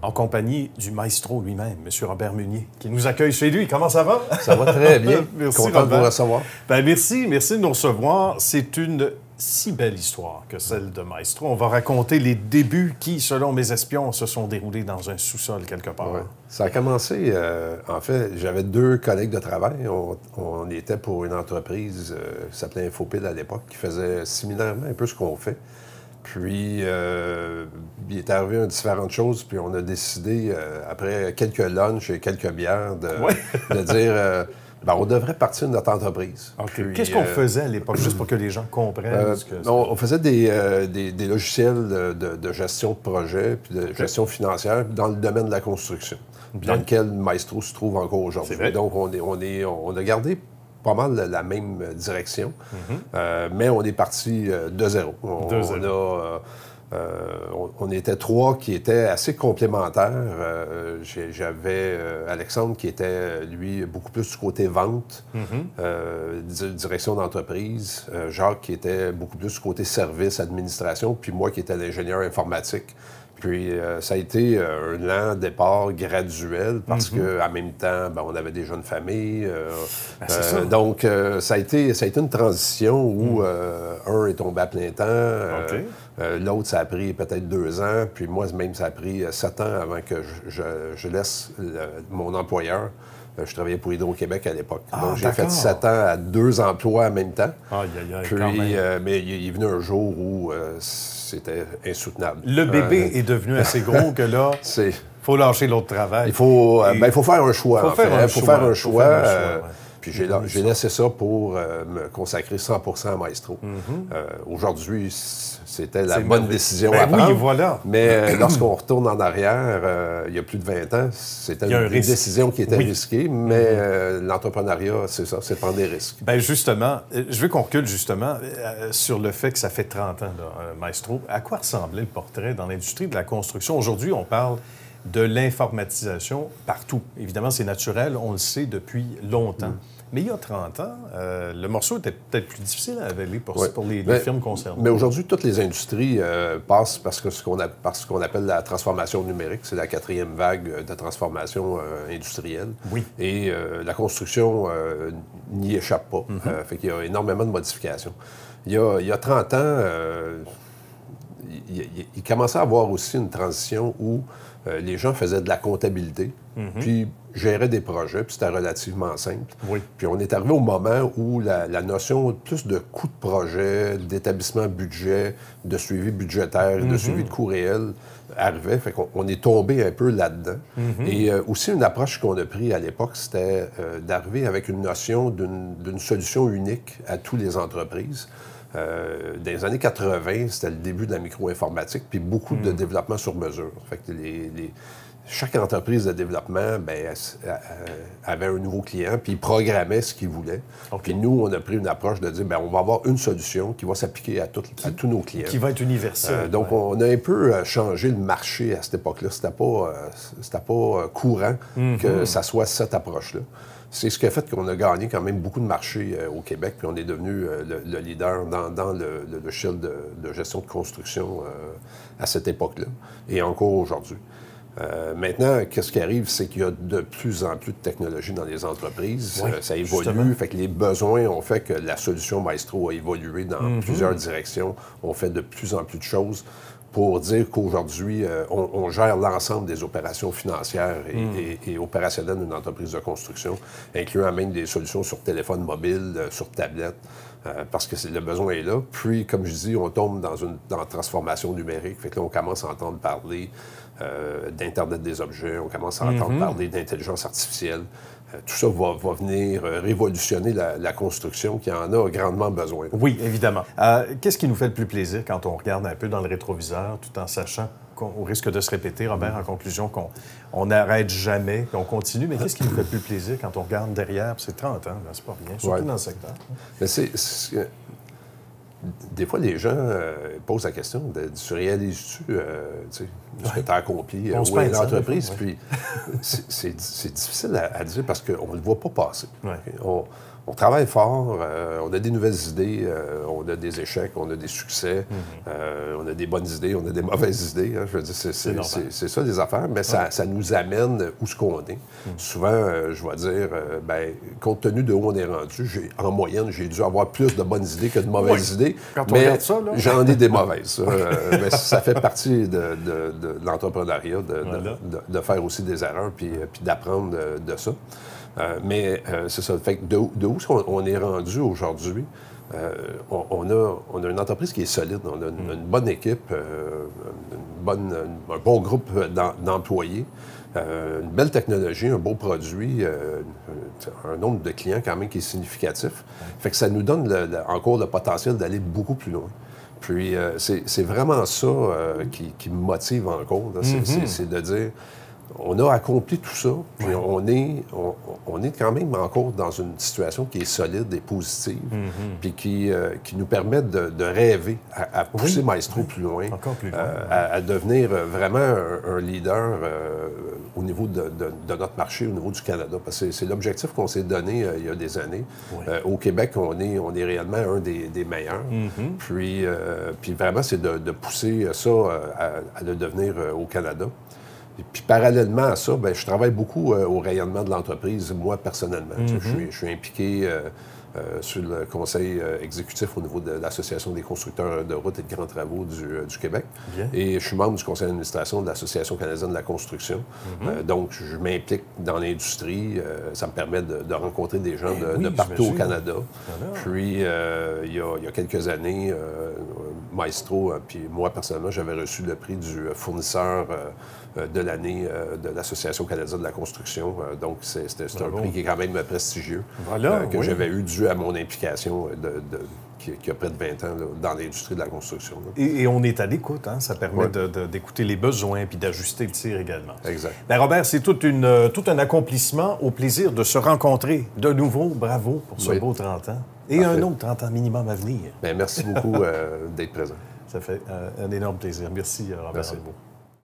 en compagnie du maestro lui-même, M. Robert Meunier, qui nous accueille chez lui. Comment ça va? Ça va très bien. Merci, Content Robert. de vous recevoir. Ben, merci de nous recevoir. C'est une si belle histoire que celle de Maestro. On va raconter les débuts qui, selon mes espions, se sont déroulés dans un sous-sol quelque part. Ouais. Ça a commencé, en fait, j'avais 2 collègues de travail. On était pour une entreprise qui s'appelait Infopil à l'époque, qui faisait similairement un peu ce qu'on fait. Puis, il est arrivé différentes choses, puis on a décidé, après quelques lunchs et quelques bières, de dire... ben, on devrait partir de notre entreprise. Okay. Qu'est-ce qu'on faisait à l'époque, juste pour que les gens comprennent? On faisait des logiciels de gestion de projet, puis de gestion financière dans le domaine de la construction, dans lequel Maestro se trouve encore aujourd'hui. Donc, on a gardé pas mal la même direction, mais on est parti de zéro. On était 3 qui étaient assez complémentaires. J'avais Alexandre qui était, lui, beaucoup plus du côté vente, direction d'entreprise. Jacques qui était beaucoup plus du côté service, administration. Puis moi qui étais l'ingénieur informatique. Puis ça a été un lent départ graduel parce qu'en même temps, ben, on avait des jeunes familles. Donc, ça a été une transition où un est tombé à plein temps. L'autre, ça a pris peut-être 2 ans. Puis moi, même, ça a pris 7 ans avant que je laisse mon employeur. Je travaillais pour Hydro-Québec à l'époque. Donc, j'ai fait 7 ans à 2 emplois en même temps. Puis, mais il est venu un jour où c'était insoutenable. Le bébé est devenu assez gros que là, il faut lâcher l'autre travail. Il faut faire un choix. Il faut faire un choix. Puis j'ai laissé ça pour me consacrer 100% à Maestro. Aujourd'hui, c'était la bonne décision à prendre. Oui, voilà. Mais lorsqu'on retourne en arrière, il y a plus de 20 ans, c'était une décision qui était risquée, mais l'entrepreneuriat, c'est ça, c'est prendre des risques. Bien, justement, je veux qu'on recule justement sur le fait que ça fait 30 ans, là, Maestro. À quoi ressemblait le portrait dans l'industrie de la construction? Aujourd'hui, on parle de l'informatisation partout. Évidemment, c'est naturel, on le sait depuis longtemps. Mais il y a 30 ans, le morceau était peut-être plus difficile à avaler pour les firmes concernées. Mais aujourd'hui, toutes les industries passent par ce qu'on appelle la transformation numérique. C'est la 4e vague de transformation industrielle. Oui. Et la construction n'y échappe pas. Fait qu'il y a énormément de modifications. Il y a 30 ans, il commençait à avoir aussi une transition où les gens faisaient de la comptabilité, puis géraient des projets, puis c'était relativement simple. Puis on est arrivé au moment où la notion plus de coût de projet, d'établissement budget, de suivi budgétaire, de suivi de coût réel arrivait. Fait qu'on est tombé un peu là-dedans. Et aussi, une approche qu'on a prise à l'époque, c'était d'arriver avec une notion d'une solution unique à toutes les entreprises. Dans les années 80, c'était le début de la micro-informatique, puis beaucoup de développement sur mesure. Fait que chaque entreprise de développement avait un nouveau client, puis il programmait ce qu'il voulait. Puis nous, on a pris une approche de dire, bien, on va avoir une solution qui va s'appliquer à tous nos clients. Qui va être universelle. Donc, on a un peu changé le marché à cette époque-là. C'était pas courant que ça soit cette approche-là. C'est ce qui a fait qu'on a gagné quand même beaucoup de marchés au Québec, puis on est devenu le leader dans le logiciel de gestion de construction à cette époque-là, et encore aujourd'hui. Maintenant, qu'est-ce qui arrive, c'est qu'il y a de plus en plus de technologies dans les entreprises. Ça évolue, justement. Fait que les besoins ont fait que la solution Maestro a évolué dans plusieurs directions. On fait de plus en plus de choses pour dire qu'aujourd'hui, on gère l'ensemble des opérations financières et opérationnelles d'une entreprise de construction, incluant même des solutions sur téléphone mobile, sur tablette, parce que le besoin est là. Puis, comme je dis, on tombe dans la transformation numérique. Fait que là, on commence à entendre parler d'Internet des objets, on commence à entendre parler d'intelligence artificielle. Tout ça va venir révolutionner la construction qui en a grandement besoin. Oui, évidemment. Qu'est-ce qui nous fait le plus plaisir quand on regarde un peu dans le rétroviseur, tout en sachant qu'on risque de se répéter, Robert, en conclusion, qu'on n'arrête jamais, qu'on continue, mais qu'est-ce qui nous fait le plus plaisir quand on regarde derrière? C'est 30 ans, c'est pas rien, surtout dans le secteur. Mais des fois, les gens posent la question tu réalises-tu ce que tu as accompli où est l'entreprise? Puis c'est difficile à dire parce qu'on ne le voit pas passer. On travaille fort, on a des nouvelles idées, on a des échecs, on a des succès, on a des bonnes idées, on a des mauvaises idées. Hein. Je veux dire, c'est ça, les affaires, mais ça nous amène où ce qu'on est. Souvent, je vais dire, compte tenu de où on est rendu, en moyenne, j'ai dû avoir plus de bonnes idées que de mauvaises idées, mais j'en ai des mauvaises. Mais ça fait partie de l'entrepreneuriat, de faire aussi des erreurs, puis d'apprendre de ça. Mais c'est ça. Fait que de où on est rendu aujourd'hui, on a une entreprise qui est solide. On a une bonne équipe, un bon groupe d'employés, une belle technologie, un beau produit, un nombre de clients quand même qui est significatif. Fait que ça nous donne encore le potentiel d'aller beaucoup plus loin. Puis c'est vraiment ça qui me motive encore. C'est de dire... On a accompli tout ça, puis on est quand même encore dans une situation qui est solide et positive, puis qui nous permet de rêver, à pousser Maestro plus loin, à devenir vraiment un leader au niveau de notre marché, au niveau du Canada. Parce que c'est l'objectif qu'on s'est donné il y a des années. Au Québec, on est réellement un des meilleurs. Puis vraiment, c'est de pousser ça à le devenir au Canada. Et puis, parallèlement à ça, je travaille beaucoup au rayonnement de l'entreprise, moi, personnellement. Je suis impliqué sur le conseil exécutif au niveau de l'Association des constructeurs de routes et de grands travaux du Québec. Bien. Et je suis membre du conseil d'administration de l'Association canadienne de la construction. Donc, je m'implique dans l'industrie. Ça me permet de rencontrer des gens de partout au Canada. Voilà. Puis, il y a quelques années, Maestro, puis moi, personnellement, j'avais reçu le prix du fournisseur de l'année de l'Association canadienne de la construction. Donc, c'est un prix qui est quand même prestigieux, que j'avais eu dû à mon implication qui a près de 20 ans là, dans l'industrie de la construction. Et on est à l'écoute, hein? Ça permet d'écouter les besoins puis d'ajuster le tir également. Exact. Bien, Robert, c'est tout un accomplissement. Au plaisir de se rencontrer de nouveau. Bravo pour ce beau 30 ans. Et un autre 30 ans minimum à venir. Bien, merci beaucoup d'être présent. Ça fait un énorme plaisir. Merci, Robert Albo.